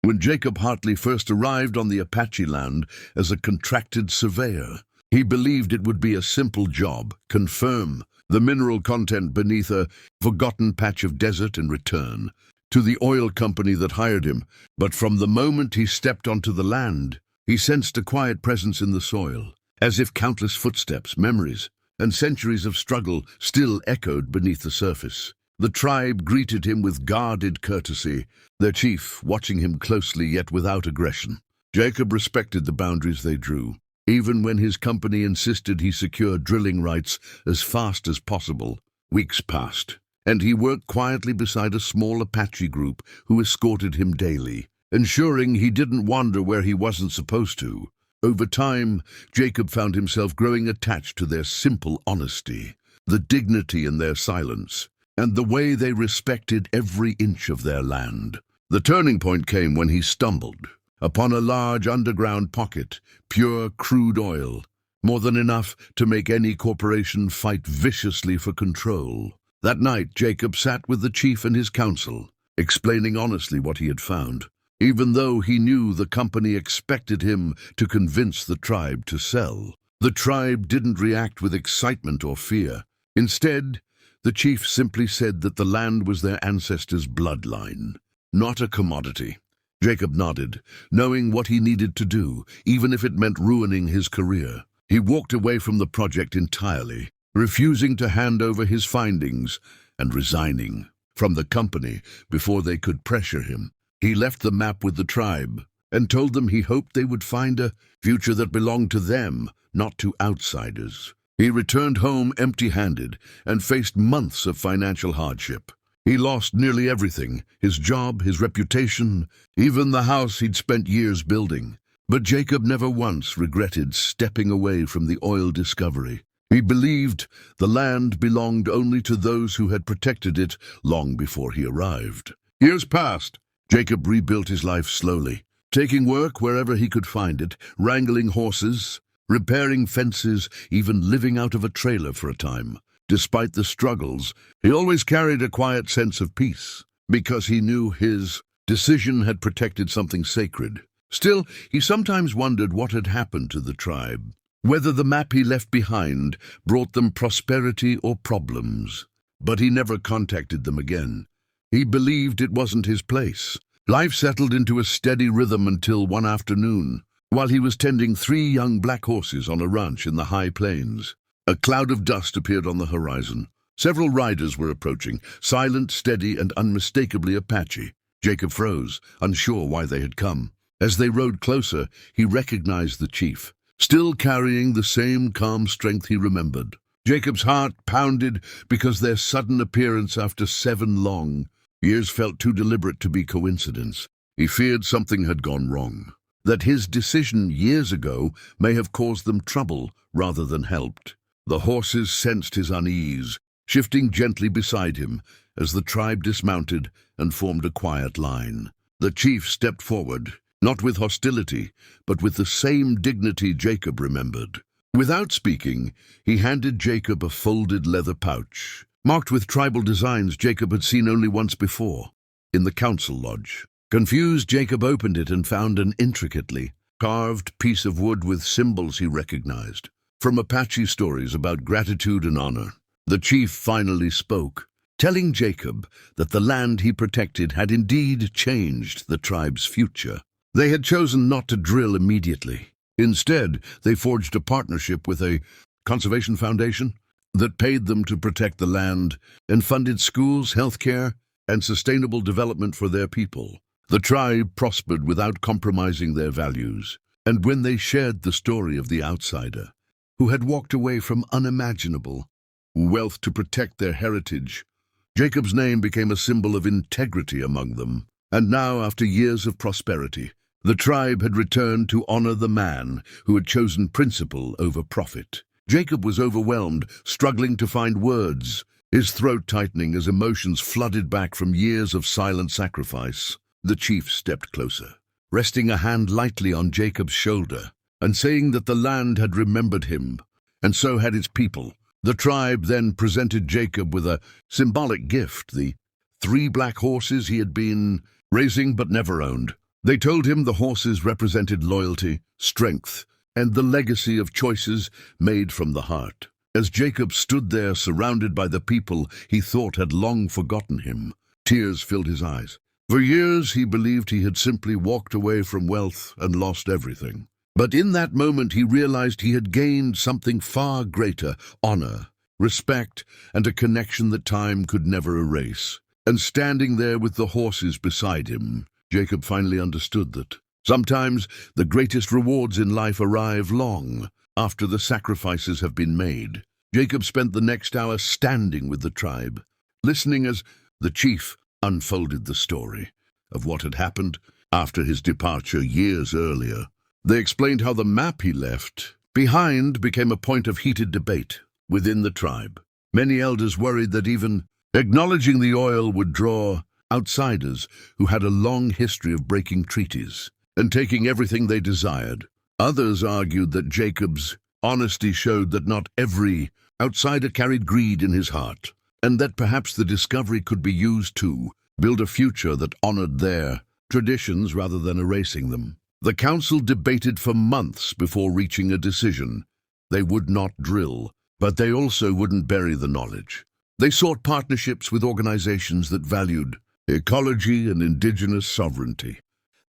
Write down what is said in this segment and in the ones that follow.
when Jacob Hartley first arrived on the Apache land as a contracted surveyor. He believed it would be a simple job: confirm the mineral content beneath a forgotten patch of desert and return to the oil company that hired him. But from the moment he stepped onto the land, he sensed a quiet presence in the soil, as if countless footsteps, memories, and centuries of struggle still echoed beneath the surface. The tribe greeted him with guarded courtesy, their chief watching him closely yet without aggression. Jacob respected the boundaries they drew, even when his company insisted he secure drilling rights as fast as possible. Weeks passed, and he worked quietly beside a small Apache group who escorted him daily, ensuring he didn't wander where he wasn't supposed to. Over time, Jacob found himself growing attached to their simple honesty, the dignity in their silence, and the way they respected every inch of their land. The turning point came when he stumbled upon a large underground pocket, pure crude oil, more than enough to make any corporation fight viciously for control. That night, Jacob sat with the chief and his council, explaining honestly what he had found, even though he knew the company expected him to convince the tribe to sell. The tribe didn't react with excitement or fear. Instead, the chief simply said that the land was their ancestors' bloodline, not a commodity. Jacob nodded, knowing what he needed to do, even if it meant ruining his career. He walked away from the project entirely, refusing to hand over his findings and resigning from the company before they could pressure him. He left the map with the tribe and told them he hoped they would find a future that belonged to them, not to outsiders. He returned home empty-handed and faced months of financial hardship. He lost nearly everything: his job, his reputation, even the house he'd spent years building. But Jacob never once regretted stepping away from the oil discovery. He believed the land belonged only to those who had protected it long before he arrived. Years passed. Jacob rebuilt his life slowly, taking work wherever he could find it, wrangling horses, repairing fences, even living out of a trailer for a time. Despite the struggles, he always carried a quiet sense of peace, because he knew his decision had protected something sacred. Still, he sometimes wondered what had happened to the tribe, whether the map he left behind brought them prosperity or problems. But he never contacted them again. He believed it wasn't his place. Life settled into a steady rhythm until one afternoon, while he was tending 3 young black horses on a ranch in the high plains. A cloud of dust appeared on the horizon. Several riders were approaching, silent, steady, and unmistakably Apache. Jacob froze, unsure why they had come. As they rode closer, he recognized the chief, still carrying the same calm strength he remembered. Jacob's heart pounded because their sudden appearance after 7 long years felt too deliberate to be coincidence. He feared something had gone wrong, that his decision years ago may have caused them trouble rather than helped. The horses sensed his unease, shifting gently beside him as the tribe dismounted and formed a quiet line. The chief stepped forward, not with hostility, but with the same dignity Jacob remembered. Without speaking, he handed Jacob a folded leather pouch, marked with tribal designs Jacob had seen only once before, in the council lodge. Confused, Jacob opened it and found an intricately carved piece of wood with symbols he recognized from Apache stories about gratitude and honor. The chief finally spoke, telling Jacob that the land he protected had indeed changed the tribe's future. They had chosen not to drill immediately. Instead, they forged a partnership with a conservation foundation that paid them to protect the land and funded schools, healthcare, and sustainable development for their people. The tribe prospered without compromising their values, and when they shared the story of the outsider, who had walked away from unimaginable wealth to protect their heritage, Jacob's name became a symbol of integrity among them. And now, after years of prosperity, the tribe had returned to honor the man who had chosen principle over profit. Jacob was overwhelmed, struggling to find words, his throat tightening as emotions flooded back from years of silent sacrifice. The chief stepped closer, resting a hand lightly on Jacob's shoulder, and saying that the land had remembered him, and so had its people. The tribe then presented Jacob with a symbolic gift, the 3 black horses he had been raising but never owned. They told him the horses represented loyalty, strength, and the legacy of choices made from the heart. As Jacob stood there surrounded by the people he thought had long forgotten him, tears filled his eyes. For years he believed he had simply walked away from wealth and lost everything. But in that moment he realized he had gained something far greater: honor, respect, and a connection that time could never erase. And standing there with the horses beside him, Jacob finally understood that sometimes the greatest rewards in life arrive long after the sacrifices have been made. Jacob spent the next hour standing with the tribe, listening as the chief unfolded the story of what had happened after his departure years earlier. They explained how the map he left behind became a point of heated debate within the tribe. Many elders worried that even acknowledging the oil would draw outsiders who had a long history of breaking treaties and taking everything they desired. Others argued that Jacob's honesty showed that not every outsider carried greed in his heart, and that perhaps the discovery could be used to build a future that honored their traditions rather than erasing them. The council debated for months before reaching a decision. They would not drill, but they also wouldn't bury the knowledge. They sought partnerships with organizations that valued ecology and indigenous sovereignty.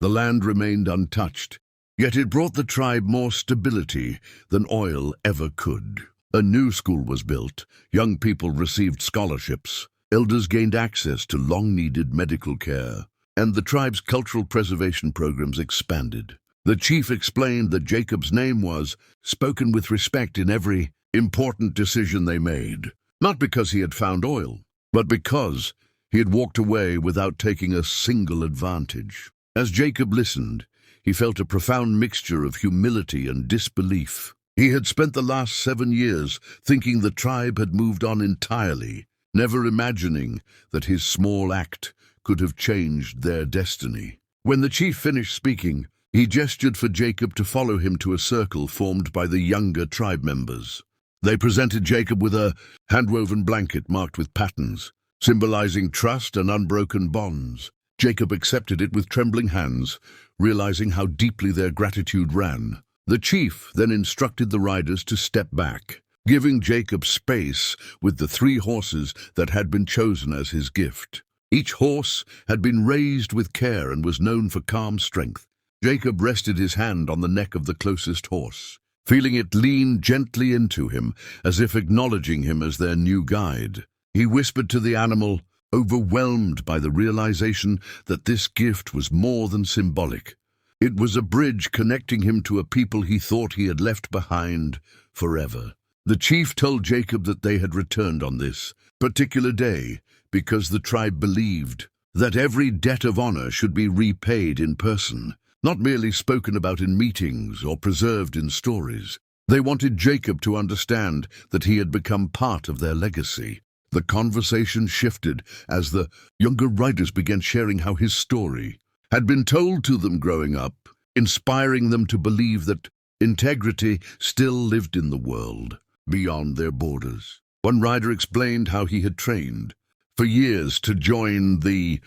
The land remained untouched, yet it brought the tribe more stability than oil ever could. A new school was built, young people received scholarships, elders gained access to long-needed medical care, and the tribe's cultural preservation programs expanded. The chief explained that Jacob's name was spoken with respect in every important decision they made, not because he had found oil, but because he had walked away without taking a single advantage. As Jacob listened, he felt a profound mixture of humility and disbelief. He had spent the last 7 years thinking the tribe had moved on entirely, never imagining that his small act could have changed their destiny. When the chief finished speaking, he gestured for Jacob to follow him to a circle formed by the younger tribe members. They presented Jacob with a hand-woven blanket marked with patterns, symbolizing trust and unbroken bonds. Jacob accepted it with trembling hands, realizing how deeply their gratitude ran. The chief then instructed the riders to step back, giving Jacob space with the 3 horses that had been chosen as his gift. Each horse had been raised with care and was known for calm strength. Jacob rested his hand on the neck of the closest horse, feeling it lean gently into him, as if acknowledging him as their new guide. He whispered to the animal, overwhelmed by the realization that this gift was more than symbolic. It was a bridge connecting him to a people he thought he had left behind forever. The chief told Jacob that they had returned on this particular day because the tribe believed that every debt of honor should be repaid in person, not merely spoken about in meetings or preserved in stories. They wanted Jacob to understand that he had become part of their legacy. The conversation shifted as the younger riders began sharing how his story had been told to them growing up, inspiring them to believe that integrity still lived in the world, beyond their borders. One rider explained how he had trained for years to join the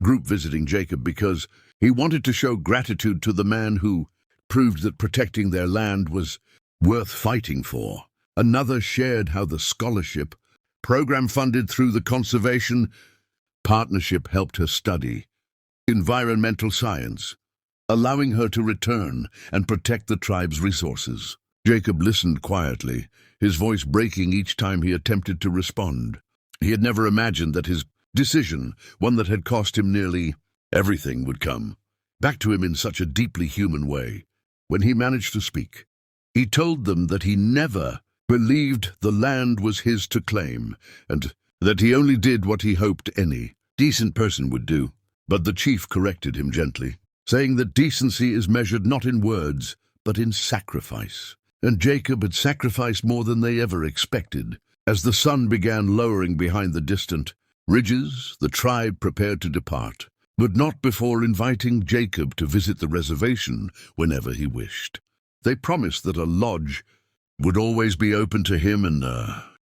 group visiting Jacob because he wanted to show gratitude to the man who proved that protecting their land was worth fighting for. Another shared how the scholarship program funded through the conservation partnership helped her study environmental science, allowing her to return and protect the tribe's resources. Jacob listened quietly, his voice breaking each time he attempted to respond. He had never imagined that his decision, one that had cost him nearly everything, would come back to him in such a deeply human way. When he managed to speak, he told them that he never believed the land was his to claim, and that he only did what he hoped any decent person would do. But the chief corrected him gently, saying that decency is measured not in words, but in sacrifice. And Jacob had sacrificed more than they ever expected. As the sun began lowering behind the distant ridges, the tribe prepared to depart, but not before inviting Jacob to visit the reservation whenever he wished. They promised that a lodge would always be open to him and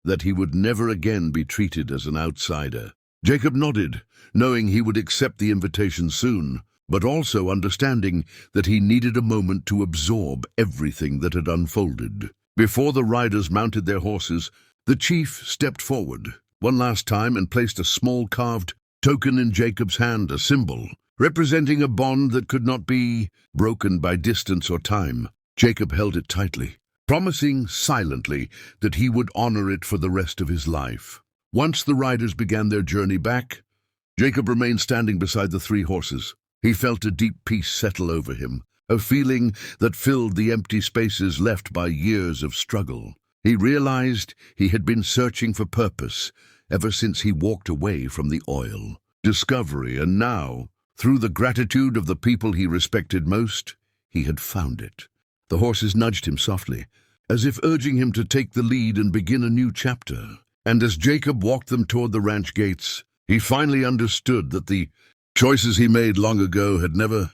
that he would never again be treated as an outsider. Jacob nodded, knowing he would accept the invitation soon. but also understanding that he needed a moment to absorb everything that had unfolded. Before the riders mounted their horses, the chief stepped forward one last time and placed a small carved token in Jacob's hand, a symbol representing a bond that could not be broken by distance or time. Jacob held it tightly, promising silently that he would honor it for the rest of his life. Once the riders began their journey back, Jacob remained standing beside the three horses. He felt a deep peace settle over him, a feeling that filled the empty spaces left by years of struggle. He realized he had been searching for purpose ever since he walked away from the oil discovery, and now, through the gratitude of the people he respected most, he had found it. The horses nudged him softly, as if urging him to take the lead and begin a new chapter. And as Jacob walked them toward the ranch gates, he finally understood that the choices he made long ago had never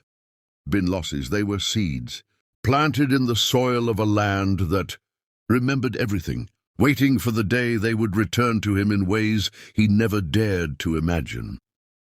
been losses. They were seeds, planted in the soil of a land that remembered everything, waiting for the day they would return to him in ways he never dared to imagine.